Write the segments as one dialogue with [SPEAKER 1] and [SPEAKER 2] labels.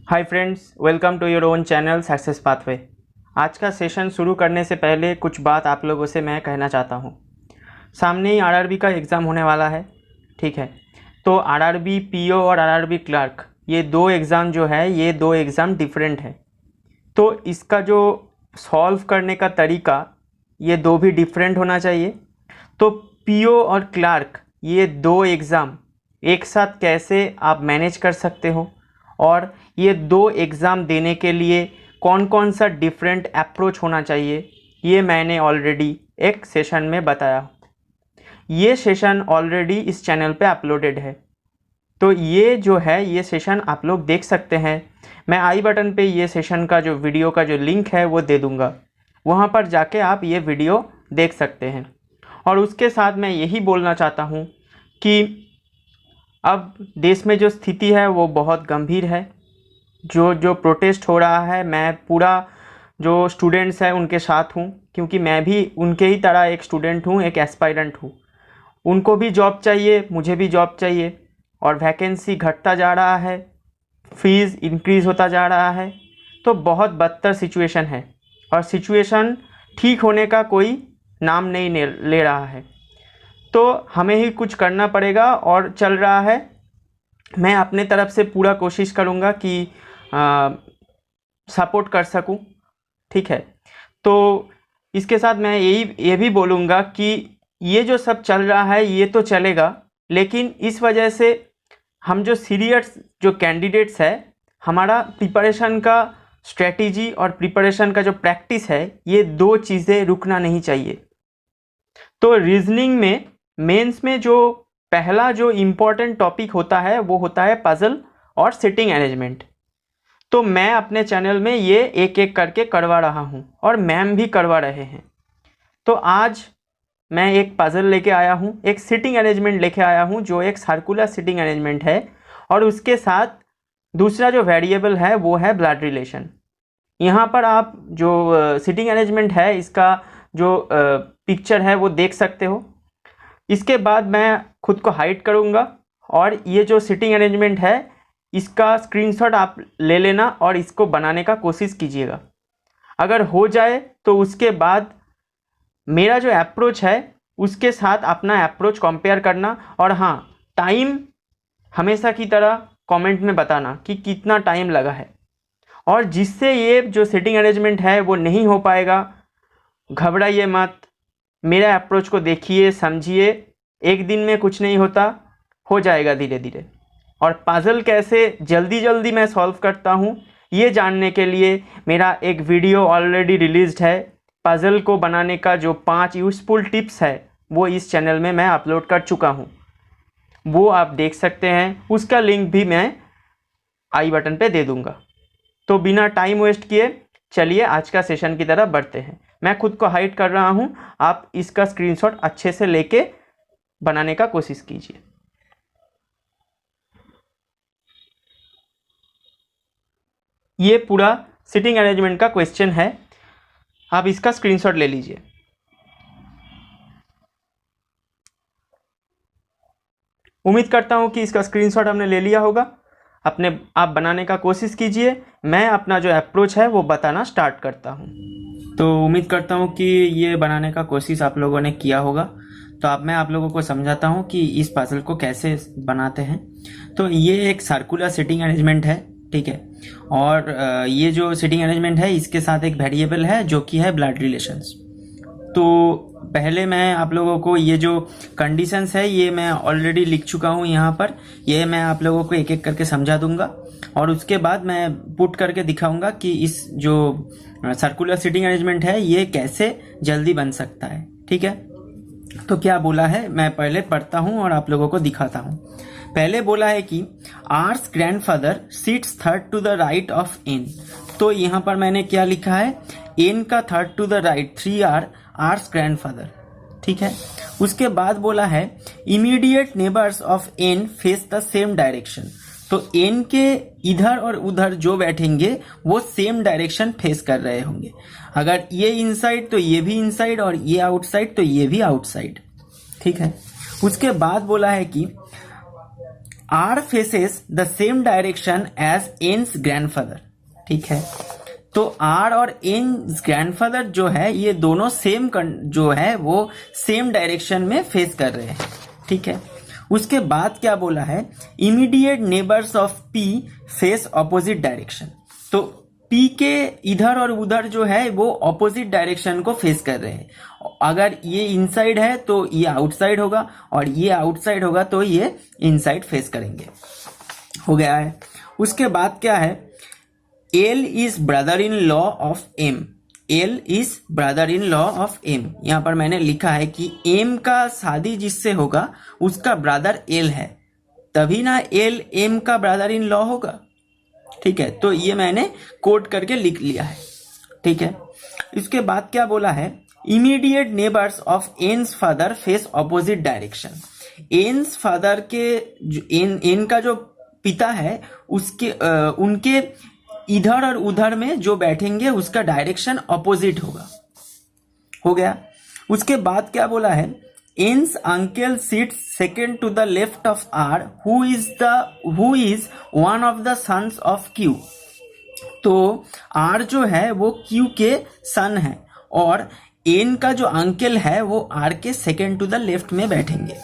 [SPEAKER 1] Hi friends, welcome to your own channel success pathway. आज का session शुरू करने से पहले कुछ बात आप लोगों से मैं कहना चाहता हूँ। सामने ही आरआरबी का एग्ज़ाम होने वाला है, ठीक है। तो आरआरबी पीओ और आरआरबी क्लर्क, ये दो एग्ज़ाम जो है, ये दो एग्ज़ाम डिफरेंट है। तो इसका जो सॉल्व करने का तरीका, ये दो भी डिफरेंट होना चाहिए। तो पीओ और क्लर्क, ये दो एग्ज़ाम एक साथ कैसे आप मैनेज कर सकते हो, और ये दो एग्ज़ाम देने के लिए कौन कौन सा डिफरेंट अप्रोच होना चाहिए, ये मैंने ऑलरेडी एक सेशन में बताया। ये सेशन ऑलरेडी इस चैनल पे अपलोडेड है, तो ये जो है ये सेशन आप लोग देख सकते हैं। मैं आई बटन पे ये सेशन का जो वीडियो का जो लिंक है वो दे दूँगा, वहाँ पर जाके आप ये वीडियो देख सकते हैं। और उसके साथ मैं यही बोलना चाहता हूँ कि अब देश में जो स्थिति है वो बहुत गंभीर है। जो प्रोटेस्ट हो रहा है, मैं पूरा जो स्टूडेंट्स हैं उनके साथ हूँ, क्योंकि मैं भी उनके ही तरह एक स्टूडेंट हूँ, एक एस्पायरेंट हूँ। उनको भी जॉब चाहिए, मुझे भी जॉब चाहिए, और वैकेंसी घटता जा रहा है, फीस इंक्रीज़ होता जा रहा है। तो बहुत बदतर सिचुएशन है, और सिचुएशन ठीक होने का कोई नाम नहीं ले रहा है। तो हमें ही कुछ करना पड़ेगा, और चल रहा है। मैं अपने तरफ से पूरा कोशिश करूँगा कि सपोर्ट कर सकूँ, ठीक है। तो इसके साथ मैं ये भी बोलूँगा कि ये जो सब चल रहा है ये तो चलेगा, लेकिन इस वजह से हम जो सीरियस जो कैंडिडेट्स है, हमारा प्रिपरेशन का स्ट्रेटजी और प्रिपरेशन का जो प्रैक्टिस है, ये दो चीज़ें रुकना नहीं चाहिए। तो रीजनिंग में मेंस में जो पहला जो इम्पोर्टेंट टॉपिक होता है वो होता है पजल और सिटिंग अरेंजमेंट। तो मैं अपने चैनल में ये एक एक करके करवा रहा हूँ, और मैम भी करवा रहे हैं। तो आज मैं एक पजल लेके आया हूँ, एक सिटिंग अरेंजमेंट लेके आया हूँ, जो एक सर्कुलर सिटिंग अरेंजमेंट है, और उसके साथ दूसरा जो वेरिएबल है वो है ब्लड रिलेशन। यहाँ पर आप जो सिटिंग अरेंजमेंट है, इसका जो पिक्चर है वो देख सकते हो। इसके बाद मैं खुद को हाइड करूँगा, और ये जो सिटिंग अरेंजमेंट है इसका स्क्रीनशॉट आप ले लेना और इसको बनाने का कोशिश कीजिएगा। अगर हो जाए तो उसके बाद मेरा जो अप्रोच है उसके साथ अपना अप्रोच कंपेयर करना, और हाँ, टाइम हमेशा की तरह कमेंट में बताना कि कितना टाइम लगा है। और जिससे ये जो सिटिंग अरेंजमेंट है वो नहीं हो पाएगा, घबराइए मत, मेरा अप्रोच को देखिए, समझिए। एक दिन में कुछ नहीं होता, हो जाएगा धीरे धीरे। और पजल कैसे जल्दी जल्दी मैं सॉल्व करता हूँ, ये जानने के लिए मेरा एक वीडियो ऑलरेडी रिलीज्ड है। पजल को बनाने का जो 5 यूज़फुल टिप्स है वो इस चैनल में मैं अपलोड कर चुका हूँ, वो आप देख सकते हैं। उसका लिंक भी मैं आई बटन पे दे दूँगा। तो बिना टाइम वेस्ट किए चलिए आज का सेशन की तरफ बढ़ते हैं। मैं खुद को हाइड कर रहा हूँ, आप इसका स्क्रीनशॉट अच्छे से लेके बनाने का कोशिश कीजिए। ये पूरा सिटिंग अरेंजमेंट का क्वेश्चन है, आप इसका स्क्रीनशॉट ले लीजिए। उम्मीद करता हूँ कि इसका स्क्रीनशॉट हमने ले लिया होगा। आप बनाने का कोशिश कीजिए। मैं अपना जो अप्रोच है वो बताना स्टार्ट करता हूँ। तो उम्मीद करता हूँ कि ये बनाने का कोशिश आप लोगों ने किया होगा। तो अब मैं आप लोगों को समझाता हूँ कि इस पजल को कैसे बनाते हैं। तो ये एक सर्कुलर सिटिंग अरेंजमेंट है, ठीक है। और ये जो सिटिंग अरेंजमेंट है इसके साथ एक वेरिएबल है जो कि है ब्लड रिलेशंस। तो पहले मैं आप लोगों को ये जो कंडीशंस है ये मैं ऑलरेडी लिख चुका हूँ यहाँ पर। ये मैं आप लोगों को एक एक करके समझा दूंगा, और उसके बाद मैं पुट करके दिखाऊंगा कि इस जो सर्कुलर सिटिंग अरेंजमेंट है ये कैसे जल्दी बन सकता है, ठीक है। तो क्या बोला है मैं पहले पढ़ता हूँ और आप लोगों को दिखाता हूँ। पहले बोला है कि R's grandfather sits third to the right of N. तो यहाँ पर मैंने क्या लिखा है, एन का third to the right 3 R's grandfather, ठीक है। उसके बाद बोला है immediate neighbours of N face the same direction. तो एन के इधर और उधर जो बैठेंगे वो सेम डायरेक्शन फेस कर रहे होंगे। अगर ये इनसाइड तो ये भी इनसाइड, और ये आउटसाइड तो ये भी आउटसाइड, ठीक है। उसके बाद बोला है कि R faces the same direction as N's grandfather. ठीक है, तो आर और एन्स ग्रैंडफादर जो है ये दोनों सेम जो है वो सेम डायरेक्शन में फेस कर रहे हैं। ठीक है, उसके बाद क्या बोला है, immediate neighbours of P face opposite direction. तो पी के इधर और उधर जो है वो ऑपोजिट डायरेक्शन को फेस कर रहे हैं। अगर ये इनसाइड है तो ये आउटसाइड होगा, और ये आउटसाइड होगा तो ये इनसाइड फेस करेंगे। हो गया है। उसके बाद क्या है, L is brother in law of M. L is brother in law of M. यहां पर मैंने लिखा है कि एम का शादी जिससे होगा उसका ब्रदर एल है, तभी ना एल एम का ब्रदर इन लॉ होगा। ठीक है, तो ये मैंने कोट करके लिख लिया है। ठीक है, इसके बाद क्या बोला है, immediate neighbours of N's father face opposite direction. N's father के एन का जो पिता है उसके उनके इधर और उधर में जो बैठेंगे उसका डायरेक्शन ऑपोजिट होगा। हो गया। उसके बाद क्या बोला है, N's uncle sits second to the left of R who is one of the sons of Q. तो आर जो है वो क्यू के सन है, और एन का जो अंकल है वो आर के सेकेंड टू द लेफ्ट में बैठेंगे।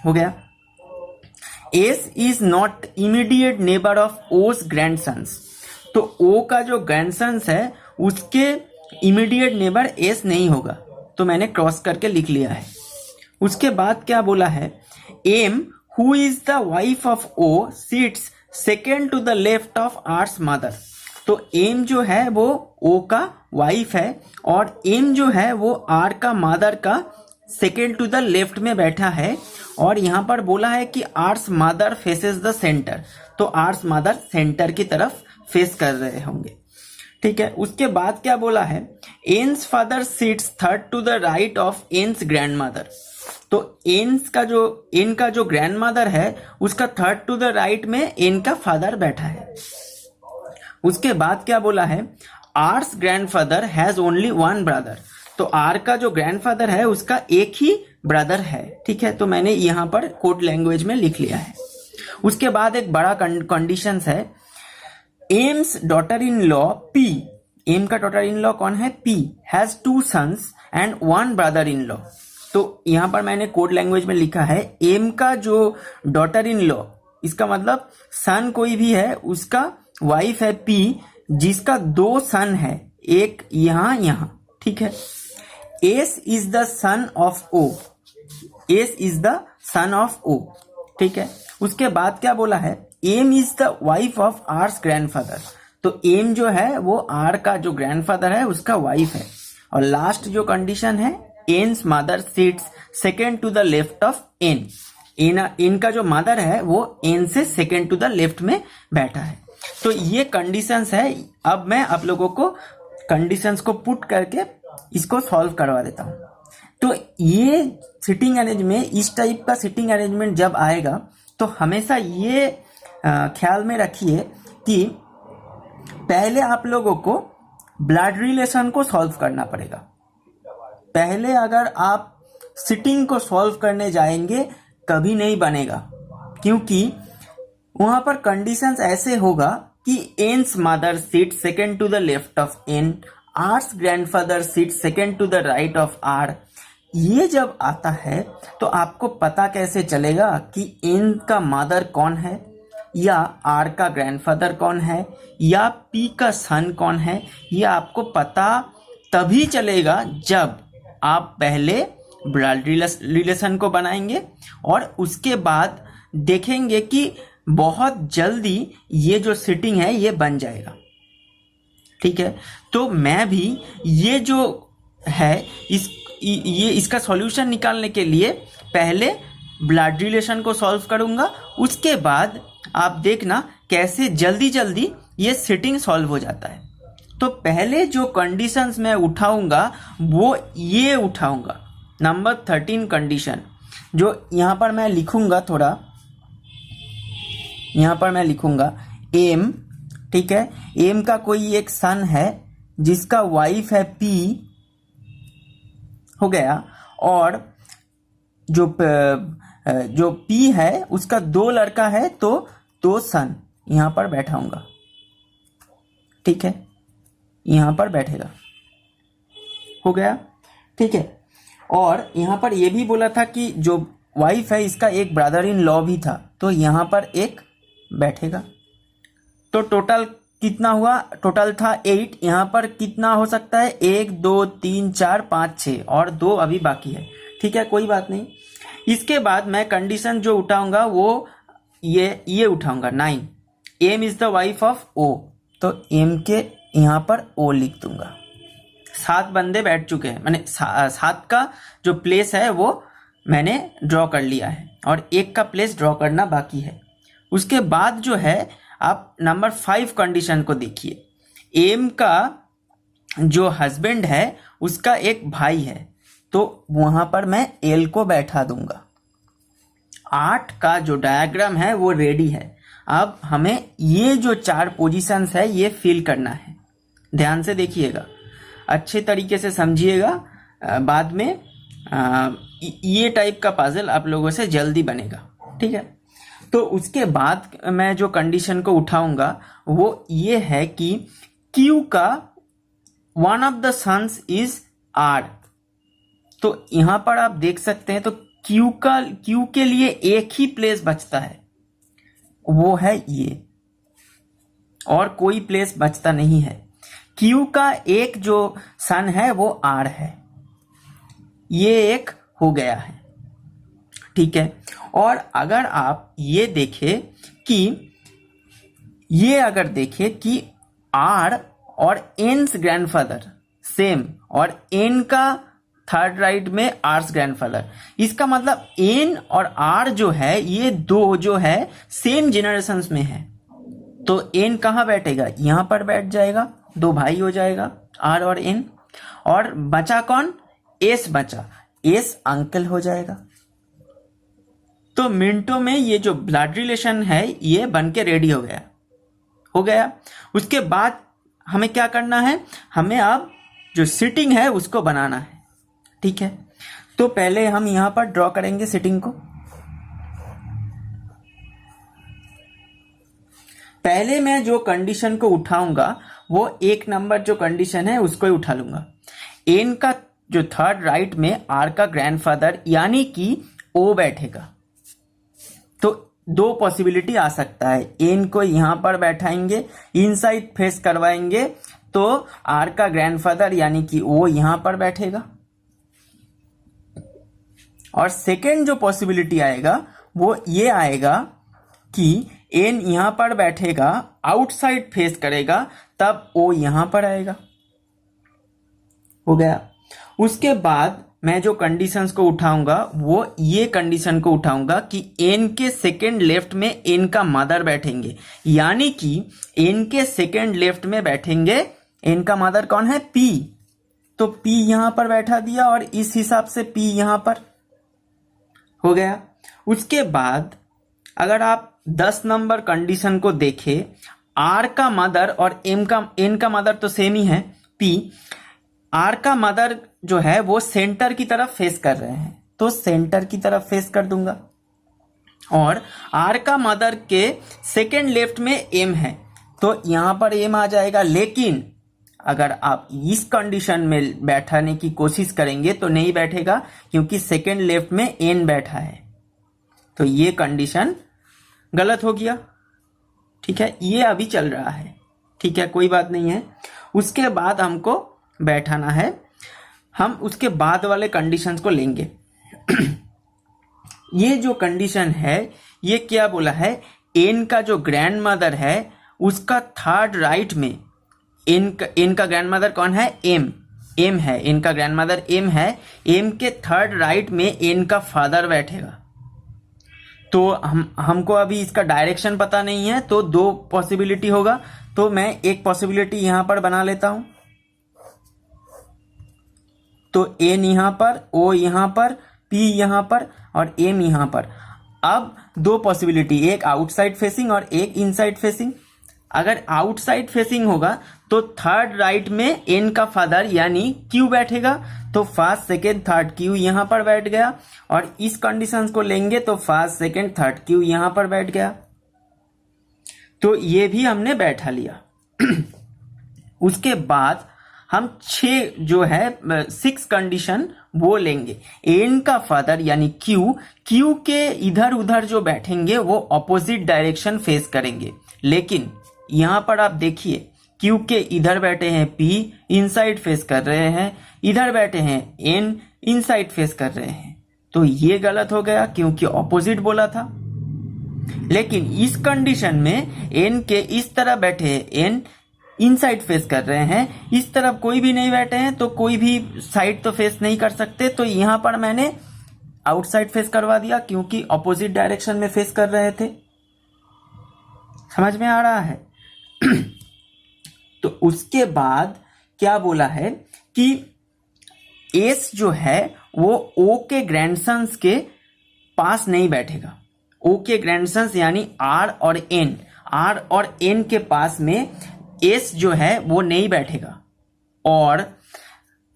[SPEAKER 1] हो गया। S is not immediate neighbour of ओस ग्रैंडसन्स। तो ओ का जो ग्रैंडसन्स है उसके इमीडिएट नेबर एस नहीं होगा, तो मैंने क्रॉस करके लिख लिया है। उसके बाद क्या बोला है, M who is the wife of O seats second to the left of R's mother. तो एम जो है वो ओ का वाइफ है, और एम जो है वो आर का मदर का सेकेंड टू द लेफ्ट में बैठा है। और यहां पर बोला है कि R's mother faces the centre, तो आर्स मदर सेंटर की तरफ फेस कर रहे होंगे। ठीक है, उसके बाद क्या बोला है, N's father sits third to the right of N's grandmother. तो एन का जो ग्रैंड मदर है उसका थर्ड टू द राइट में एन का फादर बैठा है। उसके बाद क्या बोला है, R's grandfather has only one brother. तो आर का जो ग्रैंडफादर है उसका एक ही ब्रदर है। ठीक है, तो मैंने यहां पर कोड लैंग्वेज में लिख लिया है। उसके बाद एक बड़ा कंडीशन है, M's daughter in law P. M का डॉटर इन लॉ कौन है, P, has two sons and one brother in law. तो यहां पर मैंने कोड लैंग्वेज में लिखा है, एम का जो डॉटर इन लॉ, इसका मतलब सन कोई भी है उसका वाइफ है पी, जिसका दो सन है, एक यहां। ठीक है, S is the son of O. S is the son of O. ठीक है, उसके बाद क्या बोला है, M is the wife of R's grandfather. तो एम जो है वो आर का जो ग्रैंडफादर है उसका वाइफ है। और लास्ट जो कंडीशन है, N's mother sits second to the left of N. N का जो मदर है वो एन से सेकेंड टू द लेफ्ट में बैठा है। तो ये कंडीशंस है। अब मैं आप लोगों को कंडीशंस को पुट करके इसको सॉल्व करवा देता हूं। तो ये सिटिंग अरेंजमेंट, इस टाइप का सिटिंग अरेंजमेंट जब आएगा तो हमेशा ये ख्याल में रखिए कि पहले आप लोगों को ब्लड रिलेशन को सॉल्व करना पड़ेगा। पहले अगर आप सिटिंग को सॉल्व करने जाएंगे कभी नहीं बनेगा, क्योंकि वहां पर कंडीशंस ऐसे होगा कि N's mother sit second to the left of N, R's grandfather sit second to the right of R. ये जब आता है तो आपको पता कैसे चलेगा कि एन का मदर कौन है, या आर का ग्रैंडफादर कौन है, या पी का सन कौन है। ये आपको पता तभी चलेगा जब आप पहले ब्लड रिलेशन को बनाएंगे और उसके बाद देखेंगे कि बहुत जल्दी ये जो सिटिंग है ये बन जाएगा। ठीक है, तो मैं भी ये जो है इसका सॉल्यूशन निकालने के लिए पहले ब्लड रिलेशन को सॉल्व करूंगा, उसके बाद आप देखना कैसे जल्दी जल्दी ये सिटिंग सॉल्व हो जाता है। तो पहले जो कंडीशंस मैं उठाऊंगा वो ये उठाऊंगा, नंबर 13 कंडीशन, जो यहाँ पर मैं लिखूंगा, थोड़ा यहाँ पर मैं लिखूंगा एम। ठीक है, एम का कोई एक सन है जिसका वाइफ है पी, हो गया, और जो जो P है उसका 2 लड़का है तो 2 सन यहाँ पर बैठाऊंगा, ठीक है, यहाँ पर बैठेगा, हो गया, ठीक है। और यहाँ पर ये भी बोला था कि जो वाइफ है इसका एक ब्रदर इन लॉ भी था, तो यहाँ पर एक बैठेगा। तो टोटल कितना हुआ? टोटल था 8, यहाँ पर कितना हो सकता है? 1 2 3 4 5 6 और 2 अभी बाकी है, ठीक है, कोई बात नहीं। इसके बाद मैं कंडीशन जो उठाऊंगा वो ये उठाऊंगा 9। M is the wife of O, तो एम के यहाँ पर ओ लिख दूंगा। 7 बंदे बैठ चुके हैं, मैंने 7 का जो प्लेस है वो मैंने ड्रॉ कर लिया है और 1 का प्लेस ड्रॉ करना बाकी है। उसके बाद जो है आप नंबर 5 कंडीशन को देखिए। एम का जो हस्बैंड है उसका एक भाई है, तो वहां पर मैं एल को बैठा दूंगा। 8 का जो डायग्राम है वो रेडी है। अब हमें ये जो 4 पोजीशंस है ये फिल करना है। ध्यान से देखिएगा, अच्छे तरीके से समझिएगा, बाद में ये टाइप का पजल आप लोगों से जल्दी बनेगा, ठीक है। तो उसके बाद मैं जो कंडीशन को उठाऊंगा वो ये है कि Q का one of the sons is R। तो यहां पर आप देख सकते हैं, तो Q के लिए एक ही प्लेस बचता है, वो है ये, और कोई प्लेस बचता नहीं है। Q का एक जो सन है वो R है, ये एक हो गया है, ठीक है। और अगर आप ये देखें कि अगर देखें कि R और N's ग्रैंडफादर सेम और N का थर्ड राइट में R's ग्रैंडफादर, इसका मतलब N और R जो है ये दो जो है सेम जेनरेशंस में है, तो N कहाँ बैठेगा? यहां पर बैठ जाएगा, 2 भाई हो जाएगा R और N। और बचा कौन? S बचा, S अंकल हो जाएगा। तो मिनटों में ये जो ब्लड रिलेशन है ये बन के रेडी हो गया। उसके बाद हमें क्या करना है? हमें अब जो सिटिंग है उसको बनाना है, ठीक है। तो पहले हम यहां पर ड्रॉ करेंगे सिटिंग को। पहले मैं जो कंडीशन को उठाऊंगा वो 1 नंबर जो कंडीशन है उसको ही उठा लूंगा। एन का जो थर्ड राइट में आर का ग्रैंडफादर यानी कि ओ बैठेगा। तो 2 पॉसिबिलिटी आ सकता है, एन को यहां पर बैठाएंगे, इनसाइड फेस करवाएंगे तो आर का ग्रैंडफादर यानी कि ओ यहां पर बैठेगा। और सेकेंड जो पॉसिबिलिटी आएगा वो ये आएगा कि एन यहां पर बैठेगा, आउटसाइड फेस करेगा, तब ओ यहां पर आएगा। हो गया। उसके बाद मैं जो कंडीशंस को उठाऊंगा वो ये कंडीशन को उठाऊंगा कि एन के सेकेंड लेफ्ट में एन का मदर बैठेंगे, यानी कि एन के सेकेंड लेफ्ट में बैठेंगे, एन का मदर कौन है? पी। तो पी यहां पर बैठा दिया और इस हिसाब से पी यहां पर हो गया। उसके बाद अगर आप 10 नंबर कंडीशन को देखें, आर का मदर और एन का मदर तो सेम ही है, पी। आर का मदर जो है वो सेंटर की तरफ फेस कर रहे हैं, तो सेंटर की तरफ फेस कर दूंगा। और आर का मदर के सेकेंड लेफ्ट में एम है, तो यहां पर एम आ जाएगा। लेकिन अगर आप इस कंडीशन में बैठाने की कोशिश करेंगे तो नहीं बैठेगा, क्योंकि सेकेंड लेफ्ट में एन बैठा है, तो ये कंडीशन गलत हो गया, ठीक है। ये अभी चल रहा है, ठीक है, कोई बात नहीं है। उसके बाद हमको बैठाना है, हम उसके बाद वाले कंडीशंस को लेंगे। ये जो कंडीशन है ये क्या बोला है? एन का जो ग्रैंड मदर है उसका थर्ड राइट में एन का ग्रैंड मदर कौन है? एम है, एन का ग्रैंड मदर एम है, एम के थर्ड राइट में एन का फादर बैठेगा। तो हमको अभी इसका डायरेक्शन पता नहीं है, तो 2 पॉसिबिलिटी होगा, तो मैं एक पॉसिबिलिटी यहां पर बना लेता हूं। तो एन यहां पर, ओ यहां पर, पी यहां पर और एम यहां पर। अब 2 पॉसिबिलिटी, एक आउटसाइड फेसिंग और एक इनसाइड फेसिंग। अगर आउटसाइड फेसिंग होगा तो थर्ड राइट में n का फादर यानी q बैठेगा, तो फर्स्ट सेकेंड थर्ड q यहां पर बैठ गया, और इस कंडीशन को लेंगे तो फर्स्ट सेकेंड थर्ड q यहां पर बैठ गया। तो ये भी हमने बैठा लिया। उसके बाद हम 6 जो है 6 कंडीशन वो लेंगे। n का फादर यानी q के इधर उधर जो बैठेंगे वो ऑपोजिट डायरेक्शन फेस करेंगे, लेकिन यहां पर आप देखिए q के इधर बैठे हैं p इनसाइड फेस कर रहे हैं, इधर बैठे हैं n इनसाइड फेस कर रहे हैं, तो ये गलत हो गया क्योंकि ऑपोजिट बोला था। लेकिन इस कंडीशन में n के इस तरह बैठे हैं, n इनसाइड फेस कर रहे हैं, इस तरफ कोई भी नहीं बैठे हैं, तो कोई भी साइड तो फेस नहीं कर सकते, तो यहां पर मैंने आउटसाइड फेस करवा दिया क्योंकि ऑपोजिट डायरेक्शन में फेस कर रहे थे। समझ में आ रहा है? तो उसके बाद क्या बोला है कि एस जो है वो ओ के ग्रैंडसन्स के पास नहीं बैठेगा। ओ के ग्रैंडसन्स यानी आर और एन के पास में एस जो है वो नहीं बैठेगा। और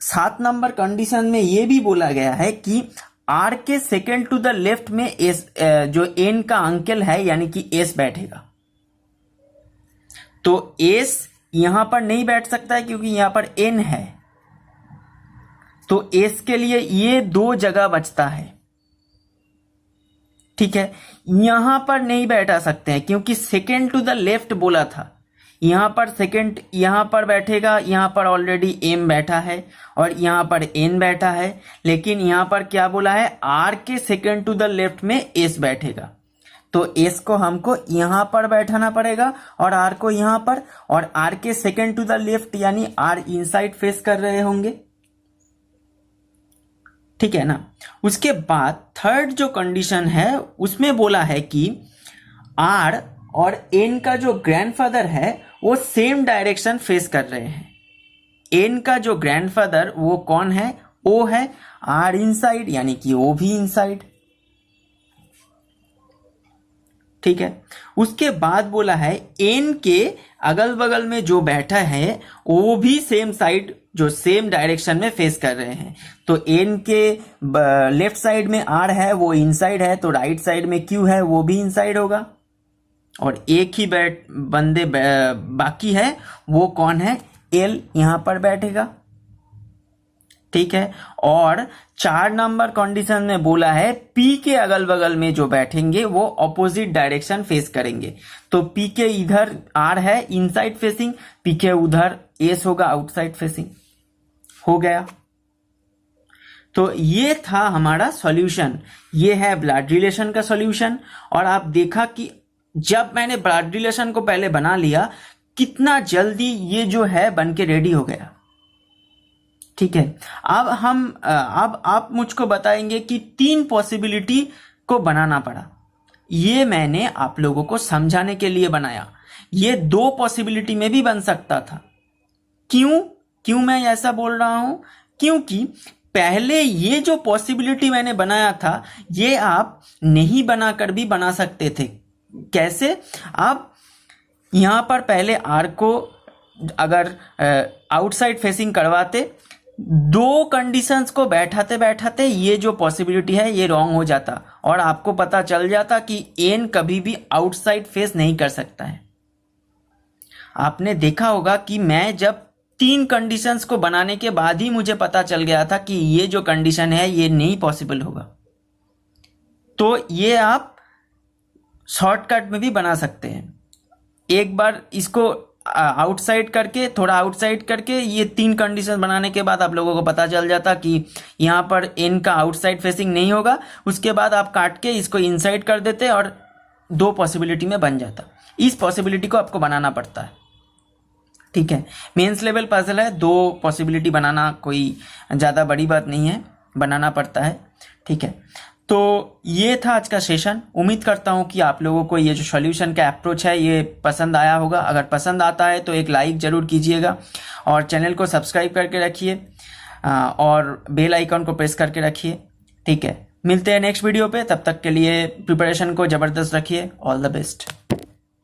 [SPEAKER 1] 7 नंबर कंडीशन में ये भी बोला गया है कि आर के सेकेंड टू द लेफ्ट में एस जो एन का अंकल है यानी कि एस बैठेगा। तो एस यहां पर नहीं बैठ सकता है क्योंकि यहां पर एन है, तो एस के लिए ये 2 जगह बचता है। ठीक है, यहां पर नहीं बैठा सकते हैं क्योंकि सेकेंड टू द लेफ्ट बोला था। यहां पर सेकेंड यहां पर बैठेगा, यहां पर ऑलरेडी एम बैठा है और यहां पर एन बैठा है, लेकिन यहां पर क्या बोला है आर के सेकेंड टू द लेफ्ट में एस बैठेगा। तो एस को हमको यहां पर बैठाना पड़ेगा और आर को यहां पर, और आर के सेकेंड टू द लेफ्ट यानी आर इनसाइड फेस कर रहे होंगे। ठीक है ना। उसके बाद थर्ड जो कंडीशन है उसमें बोला है कि आर और एन का जो ग्रैंडफादर है वो सेम डायरेक्शन फेस कर रहे हैं। एन का जो ग्रैंडफादर वो कौन है? ओ है, आर इनसाइड यानी कि ओ भी इनसाइड। ठीक है, उसके बाद बोला है एन के अगल बगल में जो बैठा है वो भी सेम साइड जो सेम डायरेक्शन में फेस कर रहे हैं। तो एन के लेफ्ट साइड में आर है वो इनसाइड है, तो राइट साइड में क्यू है वो भी इनसाइड होगा। और एक ही बंदे बाकी है, वो कौन है? एल यहां पर बैठेगा। ठीक है, और 4 नंबर कंडीशन में बोला है पी के अगल बगल में जो बैठेंगे वो ऑपोजिट डायरेक्शन फेस करेंगे। तो पी के इधर आर है इनसाइड फेसिंग, पी के उधर एस होगा आउटसाइड फेसिंग। हो गया। तो ये था हमारा सॉल्यूशन, ये है ब्लड रिलेशन का सॉल्यूशन। और आप देखा कि जब मैंने ब्लड रिलेशन को पहले बना लिया, कितना जल्दी ये जो है बन के रेडी हो गया। ठीक है, अब आप मुझको बताएंगे कि 3 पॉसिबिलिटी को बनाना पड़ा। ये मैंने आप लोगों को समझाने के लिए बनाया। ये 2 पॉसिबिलिटी में भी बन सकता था। क्यों मैं ऐसा बोल रहा हूं? क्योंकि पहले ये जो पॉसिबिलिटी मैंने बनाया था ये आप नहीं बनाकर भी बना सकते थे। कैसे? आप यहां पर पहले आर को अगर आउटसाइड फेसिंग करवाते, 2 कंडीशंस को बैठाते बैठाते ये जो पॉसिबिलिटी है ये रॉन्ग हो जाता और आपको पता चल जाता कि एन कभी भी आउटसाइड फेस नहीं कर सकता है। आपने देखा होगा कि मैं जब 3 कंडीशंस को बनाने के बाद ही मुझे पता चल गया था कि ये जो कंडीशन है ये नहीं पॉसिबल होगा। तो ये आप शॉर्टकट में भी बना सकते हैं। एक बार इसको आउटसाइड करके, थोड़ा आउटसाइड करके ये 3 कंडीशन बनाने के बाद आप लोगों को पता चल जाता कि यहाँ पर एन का आउटसाइड फेसिंग नहीं होगा। उसके बाद आप काट के इसको इनसाइड कर देते और 2 पॉसिबिलिटी में बन जाता। इस पॉसिबिलिटी को आपको बनाना पड़ता है। ठीक है, मेंस लेवल पजल है, 2 पॉसिबिलिटी बनाना कोई ज़्यादा बड़ी बात नहीं है, बनाना पड़ता है। ठीक है, तो ये था आज का सेशन। उम्मीद करता हूँ कि आप लोगों को ये जो सॉल्यूशन का अप्रोच है ये पसंद आया होगा। अगर पसंद आता है तो एक लाइक ज़रूर कीजिएगा और चैनल को सब्सक्राइब करके रखिए और बेल आइकन को प्रेस करके रखिए। ठीक है, मिलते हैं नेक्स्ट वीडियो पे। तब तक के लिए प्रिपरेशन को ज़बरदस्त रखिए। All the best.